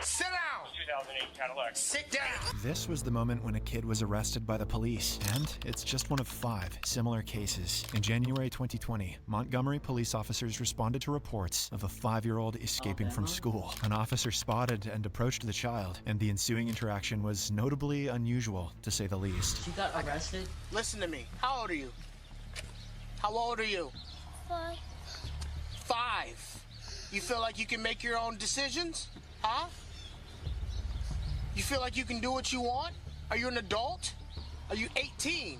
Sit down! 2008 Cadillac. Sit down! This was the moment when a kid was arrested by the police, and it's just one of 5 similar cases. In January 2020, Montgomery police officers responded to reports of a 5-year-old escaping from school. An officer spotted and approached the child, and the ensuing interaction was notably unusual, to say the least. She got arrested? Listen to me. How old are you? How old are you? 5. 5. You feel like you can make your own decisions? Huh? You feel like you can do what you want? Are you an adult? Are you 18?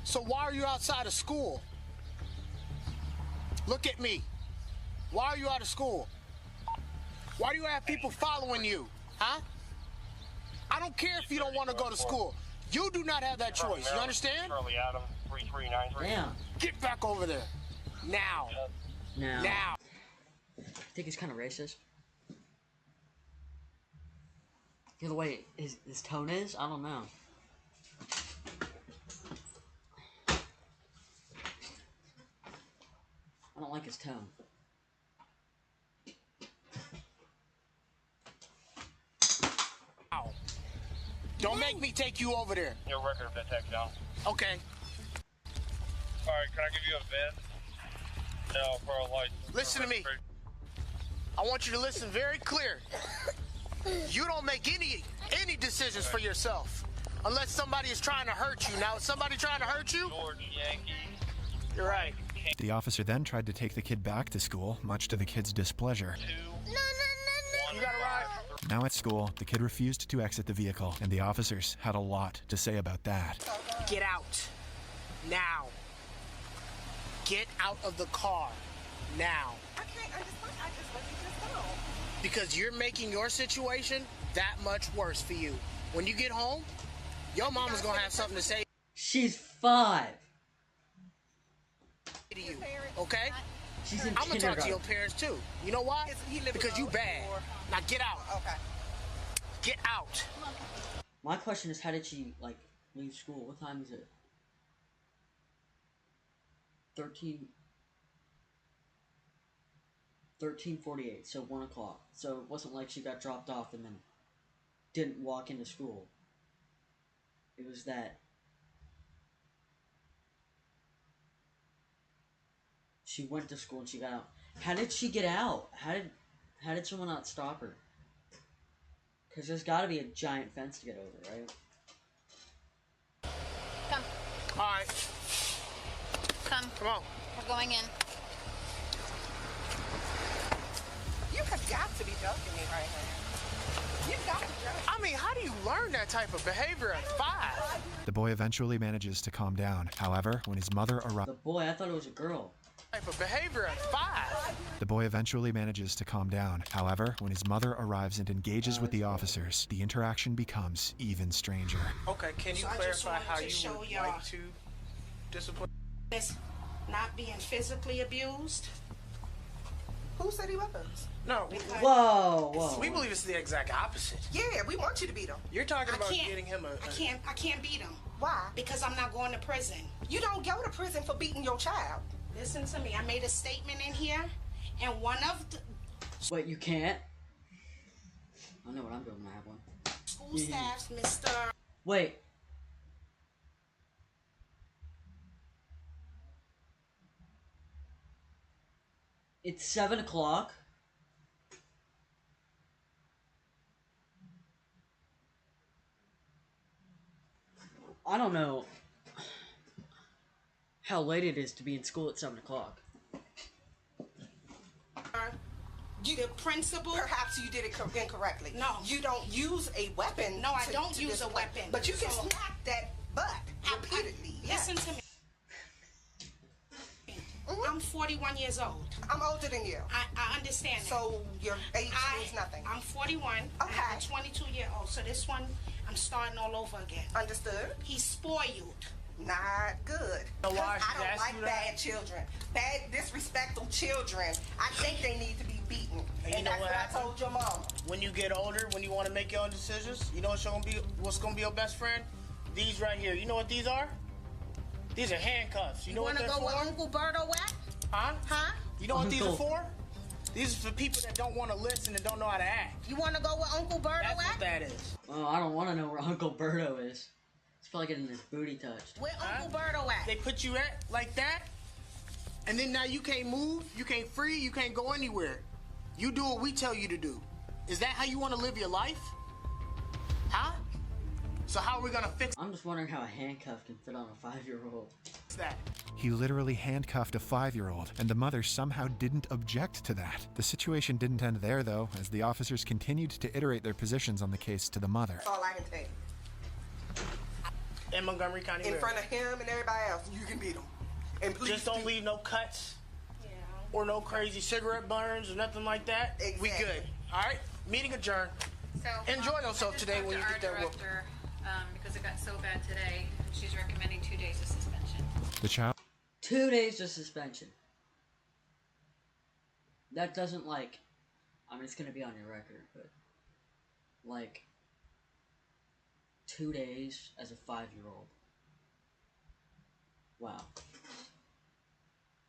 So why are you outside of school? Look at me. Why are you out of school? Why do you have people following you? Huh? I don't care if you don't want to go to school. You do not have that choice. You understand? Charlie Adam, 3393. Damn. Get back over there. Now. Now. Now. I think he's kind of racist. You know the way his tone is? I don't know. I don't like his tone. Ow. Don't make me take you over there. Your record of that takedown. Okay. Alright, can I give you a VIN? No, for a license. Listen to me. I want you to listen very clear. You don't make any decisions for yourself unless somebody is trying to hurt you. Now, is somebody trying to hurt you? George Yankee. You're right. The officer then tried to take the kid back to school, much to the kid's displeasure. You gotta ride. Now at school, the kid refused to exit the vehicle, and the officers had a lot to say about that. Get out. Now. Get out of the car. Now. I can't understand. I just let you just go. Because you're making your situation that much worse for you. When you get home, your mama's gonna have something to say She's 5. to you. Okay? She's in I'm gonna talk to kindergarten. your parents too. You know why? Because you bad. Now get out. Okay. Get out. My question is, how did she, like, leave school? What time is it? 13:48, so 1 o'clock. So it wasn't like she got dropped off and then didn't walk into school. It was that she went to school and she got out. How did she get out? How did someone not stop her? Because there's got to be a giant fence to get over, right? Come. All right. Come. Come on. We're going in. You have got to be joking me right now. You've got to joke. I mean, how do you learn that type of behavior at 5? The boy eventually manages to calm down. However, when his mother arrives, The boy, I thought it was a girl. Type of behavior at 5. the boy eventually manages to calm down. However, when his mother arrives and engages with the officers, the interaction becomes even stranger. Okay, can you So I just clarify wanted how to you show would y'all. like to discipline? That's not being physically abused. Who said he was? No, Whoa, whoa. we believe it's the exact opposite. Yeah, we want you to beat him. You're talking I about can't. getting him I can't beat him Why? because I'm not going to prison. You don't go to prison for beating your child. Listen to me. I made a statement in here, and one of the Wait, you can't? I know what I'm doing when I have one. school staffs, Mr. Wait. It's 7 o'clock. I don't know how late it is to be in school at 7 o'clock. The principal. Perhaps you did it incorrectly. No. You don't use a weapon. No, I to- don't to use a discipline. weapon. But you can So- smack that butt repeatedly. Listen to me. I'm 41 years old. I'm older than you. I understand that. So your age means nothing. I'm 41. I have a Okay. 22-year-old. So this one, I'm starting all over again. Understood? He's spoiled. Not good. know why I 'Cause I should don't ask like you that? bad children. Bad, disrespectful children. I think they need to be beaten. And you know that's what what I happened? told your mom. When you get older, when you want to make your own decisions, you know what's gonna be your best friend? These right here. You know what these are? These are handcuffs. You know what Want to they're go for? where Uncle Berto at? Huh? Huh? You know what these are Uncle. for? These are for people that don't want to listen and don't know how to act. You want to go with Uncle Berto That's what at? that is. Oh, I don't want to know where Uncle Berto is. He's probably getting his booty touched. Where Uncle Berto at? They put you at like that, and then now you can't move, you can't free, you can't go anywhere. You do what we tell you to do. Is that how you want to live your life? Huh? So how are we gonna fix I'm just wondering how a handcuff can fit on a 5-year-old. that? He literally handcuffed a 5-year-old, and the mother somehow didn't object to that. The situation didn't end there, though, as the officers continued to iterate their positions on the case to the mother. That's all I can tell you. In Montgomery County. In Maryland. front of him and everybody else, you can beat him. And please Just don't leave no cuts or no crazy cigarette burns or nothing like that. We Exactly. good. All right? Meeting adjourned. So Enjoy I yourself just today talked when to you our get that whoop. director, because it got so bad today. She's recommending 2 days of suspension. The child 2 days of suspension. That doesn't like, I mean, it's gonna be on your record, but like 2 days as a 5-year-old. Wow.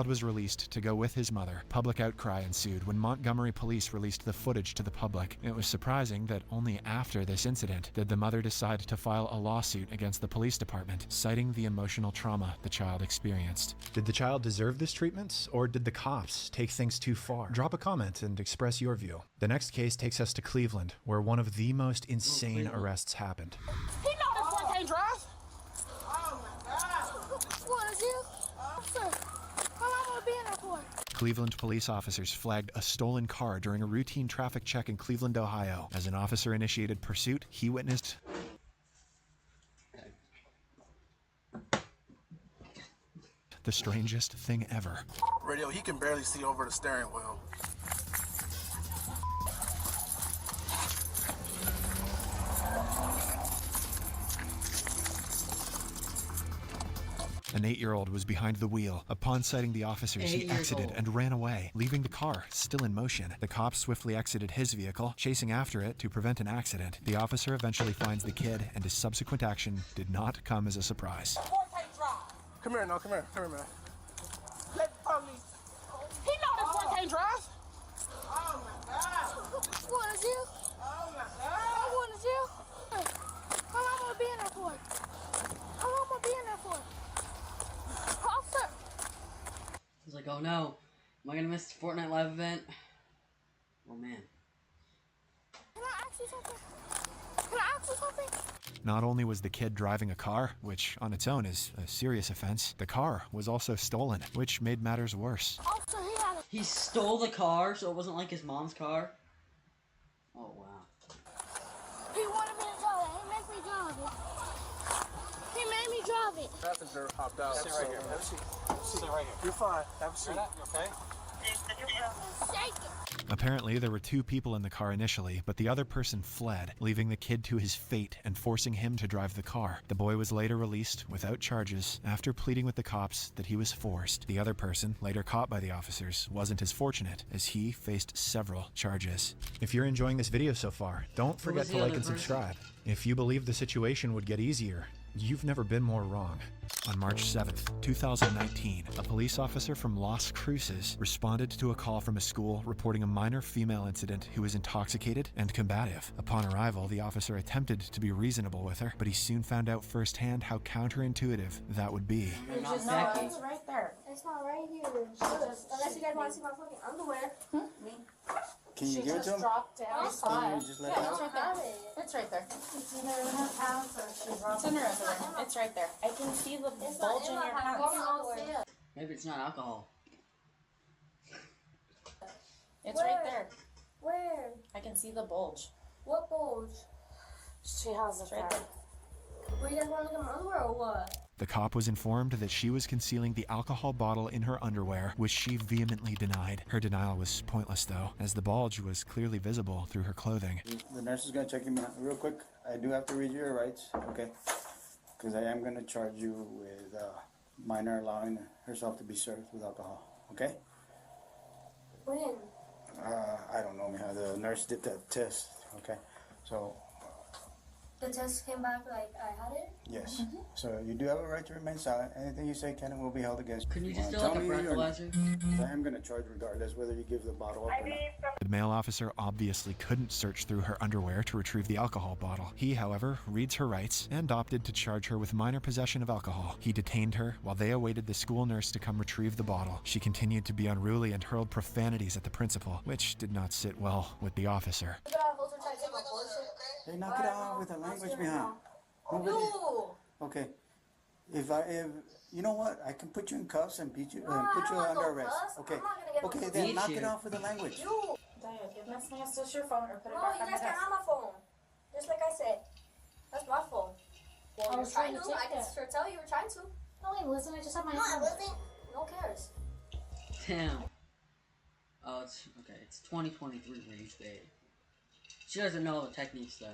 was released to go with his mother. Public outcry ensued when Montgomery police released the footage to the public. It was surprising that only after this incident did the mother decide to file a lawsuit against the police department, citing the emotional trauma the child experienced. Did the child deserve this treatment, or did the cops take things too far? Drop a comment and express your view. The next case takes us to Cleveland, where one of the most insane arrests happened. He know this boy can't drive. Oh my God. What is you? Sir, how long am I being there for? Cleveland police officers flagged a stolen car during a routine traffic check in Cleveland, Ohio. As an officer initiated pursuit, he witnessed the strangest thing ever. Radio, he can barely see over the steering wheel. An 8-year-old was behind the wheel. Upon sighting the officers, he exited and ran away, leaving the car still in motion. The cops swiftly exited his vehicle, chasing after it to prevent an accident. The officer eventually finds the kid, and his subsequent action did not come as a surprise. Come here, no, come here, man. Let the police. He know this boy can't drive. Oh my God. What is you? Oh my God. What is you? How long am I being there for? How long am I being there for? Officer. He's like, oh no, am I gonna miss the Fortnite live event? Oh man. Can I ask you something? Can I ask you something? Not only was the kid driving a car, which on its own is a serious offense, the car was also stolen, which made matters worse. Officer, He stole the car, so it wasn't like his mom's car? Oh wow. he wanted me to drive it. He made me drive it. He made me drive it. Passenger hopped out. Sit right here. Have a seat. Sit right here. You're fine. Have a seat. You okay? Shake it. Apparently, there were 2 people in the car initially, but the other person fled, leaving the kid to his fate and forcing him to drive the car. The boy was later released without charges after pleading with the cops that he was forced. The other person, later caught by the officers, wasn't as fortunate, as he faced several charges. If you're enjoying this video so far, don't forget to like and subscribe. If you believe the situation would get easier, you've never been more wrong. On March 7th, 2019, a police officer from Las Cruces responded to a call from a school reporting a minor female incident who was intoxicated and combative. Upon arrival, the officer attempted to be reasonable with her, but he soon found out firsthand how counterintuitive that would be. It's just not, it's right there. It's not right here. Unless you guys want to see my fucking underwear. Me. Can you give it to him? Dropped down. It's fine. Just let it It's right there. It's right there. It's either in her pants or she's wrong. It's in her underwear. It's right there. I can see the bulge in your pants. Maybe it's not alcohol. It's right there. Where? I can see the bulge. What bulge? She has it right there. Were you guys want to look at my underwear or what? The cop was informed that she was concealing the alcohol bottle in her underwear, which she vehemently denied. Her denial was pointless, though, as the bulge was clearly visible through her clothing. The nurse is going to check you out real quick. I do have to read your rights, okay? Because I am going to charge you with minor allowing herself to be served with alcohol, okay? When? I don't know, man. The nurse did that test, okay? So The test came back like I had it? Yes. So you do have a right to remain silent. Anything you say can and will be held against you. Couldn't you just do Tell like a me or not. breathalyzer? I am going to charge regardless whether you give the bottle up or not. The male officer obviously couldn't search through her underwear to retrieve the alcohol bottle. He, however, reads her rights and opted to charge her with minor possession of alcohol. He detained her while they awaited the school nurse to come retrieve the bottle. She continued to be unruly and hurled profanities at the principal, which did not sit well with the officer. Hey, knock it out with the language behind. Nobody. Okay. If you know what, I can put you in cuffs and put you under arrest. Okay. Okay, then knock it off with the language. Daya, give my sister your phone or put it back on my desk. No, you guys can have my phone. Just like I said. That's my phone. Well, I was trying to. I can sure tell you were trying to. No, wait, listen, I just have my phone. Listen. No cares. Damn. Oh, it's okay. It's 2023 rage bait. She doesn't know the techniques though.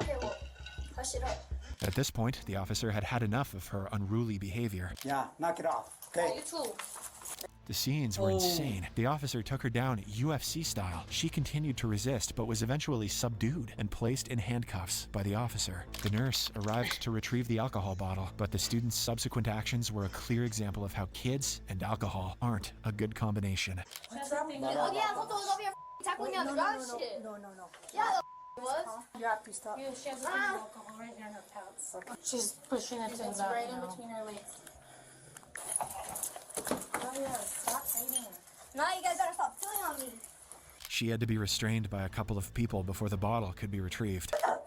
Okay, well, hush it up. At this point, the officer had had enough of her unruly behavior. Yeah, knock it off. Okay. You too. The scenes were insane. The officer took her down UFC style. She continued to resist, but was eventually subdued and placed in handcuffs by the officer. The nurse arrived to retrieve the alcohol bottle, but the student's subsequent actions were a clear example of how kids and alcohol aren't a good combination. Oh, yeah, hold on, over here tackling me on the ground shit. No. Yeah, the was. You have to stop. Yeah, she has a bit of alcohol right here in her pants. She's pushing it to It's the right in between her legs. Oh yeah, stop fighting. Now you guys gotta stop filling on me. She had to be restrained by a couple of people before the bottle could be retrieved. Stop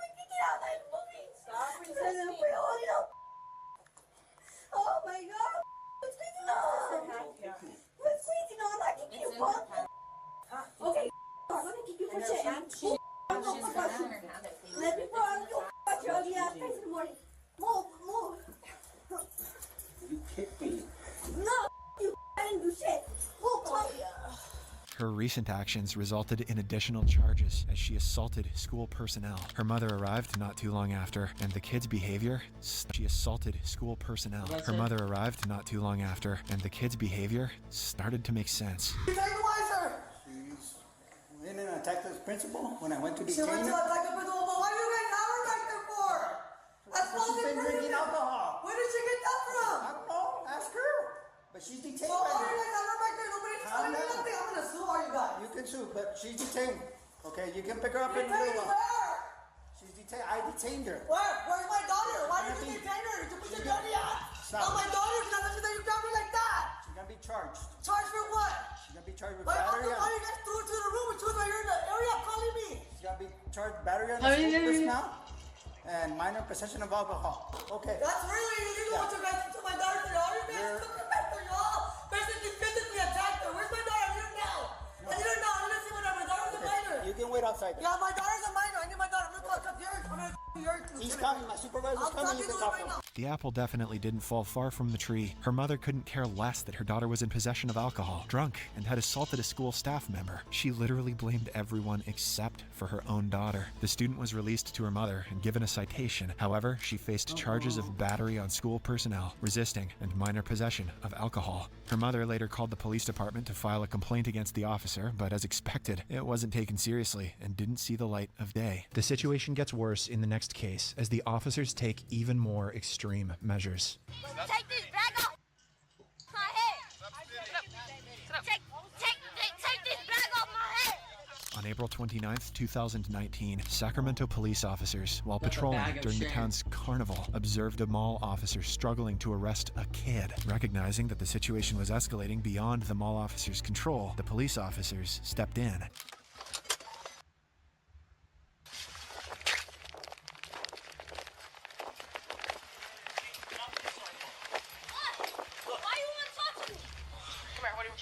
resisting. Oh my god. What's squeezing on? What's squeezing on? I can keep you up. Okay. I'm gonna keep you for shit. Let me run. Your ugly ass face in the morning. Move. You kicked me. No, you didn't do shit. Move. Her recent actions resulted in additional charges as she assaulted school personnel. Her mother arrived not too long after, and the kids' behavior. She assaulted school personnel. Her mother arrived not too long after, and the kids' behavior started to make sense. She's in and attacked the principal when I went to detain her. She went to attack the principal, but what do you guys have her back there for? That's She's been drinking alcohol. Where did she get that from? I don't know. Ask her. But she's detained Well, why right do you now. guys have her back there? Nobody's telling me nothing. I'm gonna sue all you guys. You can sue, but she's detained. Okay, you can pick her up in a Detained little while. where? She's detained. I detained her. Where? Where's my daughter? Why did you detain her? Did you put your dirty ass Stop. on my daughter? Because I that you got me like that. She's gonna be charged. Charged for what? She's gonna be charged with Why battery you on. guys threw her to the room and she was right here in the area calling me? She's gonna be charged with battery on the school personnel and minor possession of alcohol. Okay. That's really illegal what you guys did to my daughter. To the other man took her back there, y'all. Basically physically attacked her. Where's my daughter? I need her now. I need her now. I need to see my daughter's a minor. You can wait outside. Yeah, my daughter's a minor. I need my daughter. I'm gonna call yours. I'm gonna yours. He's coming. My supervisor's I'm coming. You talking to can him talk right to him. now. The apple definitely didn't fall far from the tree. Her mother couldn't care less that her daughter was in possession of alcohol, drunk, and had assaulted a school staff member. She literally blamed everyone except for her own daughter. The student was released to her mother and given a citation. However, she faced charges of battery on school personnel, resisting, and minor possession of alcohol. Her mother later called the police department to file a complaint against the officer, but as expected, it wasn't taken seriously and didn't see the light of day. The situation gets worse in the next case as the officers take even more extreme measures. Take this bag off my head. Take this bag off my head. On April 29th, 2019, Sacramento police officers, while patrolling during the town's carnival, observed a mall officer struggling to arrest a kid. Recognizing that the situation was escalating beyond the mall officer's control, the police officers stepped in. Why you want to talk to me? Come here, what do you...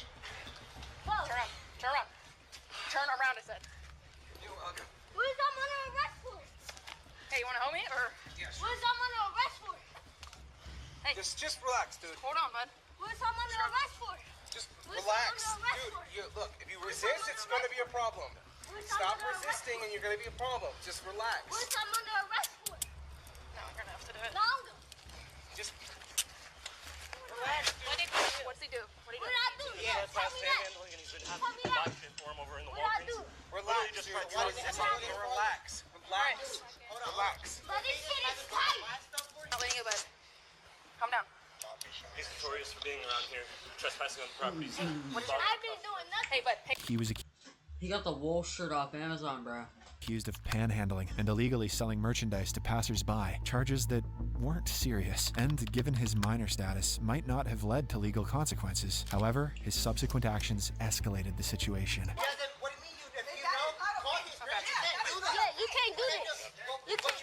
Turn around. Turn around, I said. What is I'm under arrest for? Hey, you want to help me, or... What is I'm under arrest for? Hey. Just relax, dude. Hold on, bud. What is I'm under arrest for? Just What is relax. I'm under arrest Dude, for? look, if you resist, it's going to be a problem. What is Stop I'm under arrest resisting and you're going to be a problem. Just relax. What is I'm under arrest for? No, we're gonna have to do it. No, I'm gonna. Just Relax. What did he do? What did he do? What did I do? Yeah, Tell me that. and he's been Tell me that. for him over in the What did I do? relax. Dude, what is this? notorious for being around here, trespassing on the properties. I've been doing nothing. Hey, but He got the wool shirt off Amazon, bro. accused of panhandling and illegally selling merchandise to passersby, charges that weren't serious, and given his minor status, might not have led to legal consequences. However, his subsequent actions escalated the situation. Yeah, you can't do this. You can't.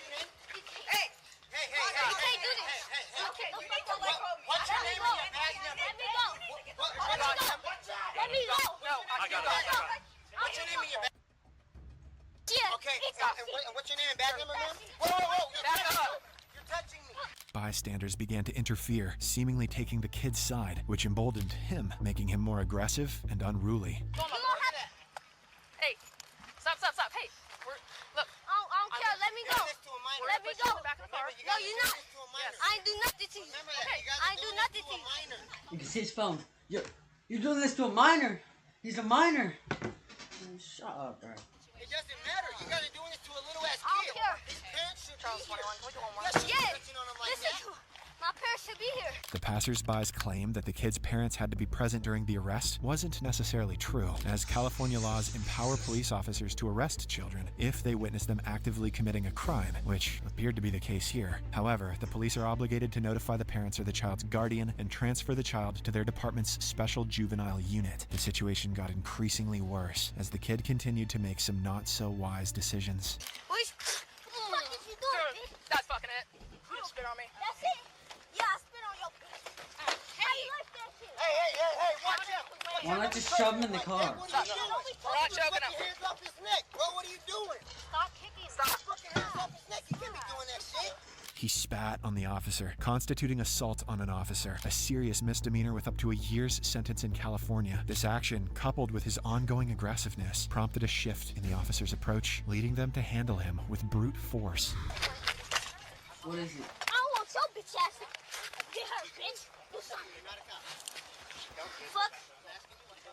Hey, you can't do this. Okay, you need to let go. What's your name? Let me go. Let me go. No, I got it. What's your name in your bag? Yeah. Okay, and what's your name and bag number, man? Whoa, back up. You're touching me. Bystanders began to interfere, seemingly taking the kid's side, which emboldened him, making him more aggressive and unruly. Hey, stop. Hey, look. I don't care. Let me go. Let me go. No, you're not. I ain't do nothing to you. I ain't do nothing to you. You can see his phone. You're doing this to a minor. He's a minor. Shut up, bro. It doesn't matter. You guys are doing this to a little ass I don't kid. care. His parents should Charles, be here. 21. We do one more. Yes, you're Yeah. touching on him like Listen that. to my parents should be here. The passersby's claim that the kid's parents had to be present during the arrest wasn't necessarily true, as California laws empower police officers to arrest children if they witness them actively committing a crime, which appeared to be the case here. However, the police are obligated to notify the parents or the child's guardian and transfer the child to their department's special juvenile unit. The situation got increasingly worse as the kid continued to make some not-so-wise decisions. What the fuck did you do, bitch? That's fucking it. You spit on me. That's it. Yeah, I spit on your bitch. How you like that shit? Hey, watch out. Why not just shove him in the car? What are you doing? We're not choking him. Put your hands off his neck, bro. What are you doing? Stop kicking. Stop. Put your hands off his neck. You can't be doing that shit. He spat on the officer, constituting assault on an officer, a serious misdemeanor with up to a year's sentence in California. This action, coupled with his ongoing aggressiveness, prompted a shift in the officer's approach, leading them to handle him with brute force. What is it? I don't want your bitch ass. Get her, bitch. Do something. Fuck.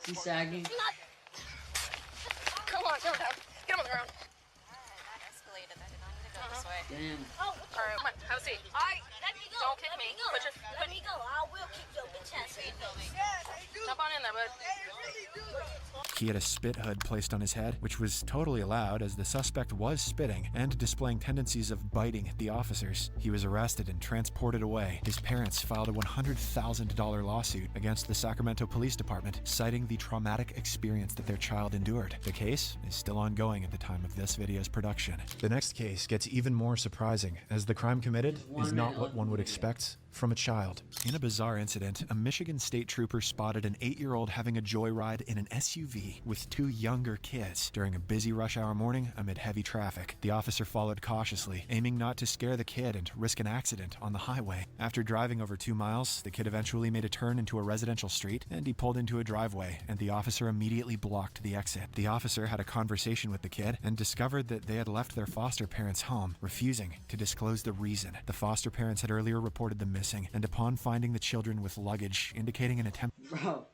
Is he sagging? Not. Come on, down. Get him on the ground. That escalated. That did not need to go this way. Damn. Oh, All right, come on. Have a seat. all right. Let me go. Don't kick Let me. me go. Put your- Let me go. I will kick your bitch ass. Jump on in there, bud. He had a spit hood placed on his head, which was totally allowed as the suspect was spitting and displaying tendencies of biting the officers. He was arrested and transported away. His parents filed a $100,000 lawsuit against the Sacramento Police Department, citing the traumatic experience that their child endured. The case is still ongoing at the time of this video's production. The next case gets even more surprising, as the crime committed is not what one would expect from a child. In a bizarre incident, a Michigan state trooper spotted an 8-year-old having a joyride in an SUV with 2 younger kids during a busy rush hour morning amid heavy traffic. The officer followed cautiously, aiming not to scare the kid and risk an accident on the highway. After driving over 2 miles, the kid eventually made a turn into a residential street, and he pulled into a driveway, and the officer immediately blocked the exit. The officer had a conversation with the kid and discovered that they had left their foster parents' home, refusing to disclose the reason. The foster parents had earlier reported them missing, and upon finding the children with luggage, indicating an attempt... Bro.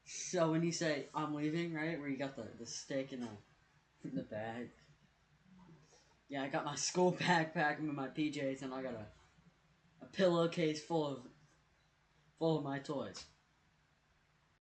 So when you say, I'm leaving, right? Where you got the stick in the bag. Yeah, I got my school backpack with my PJs, and I got a pillowcase full of my toys.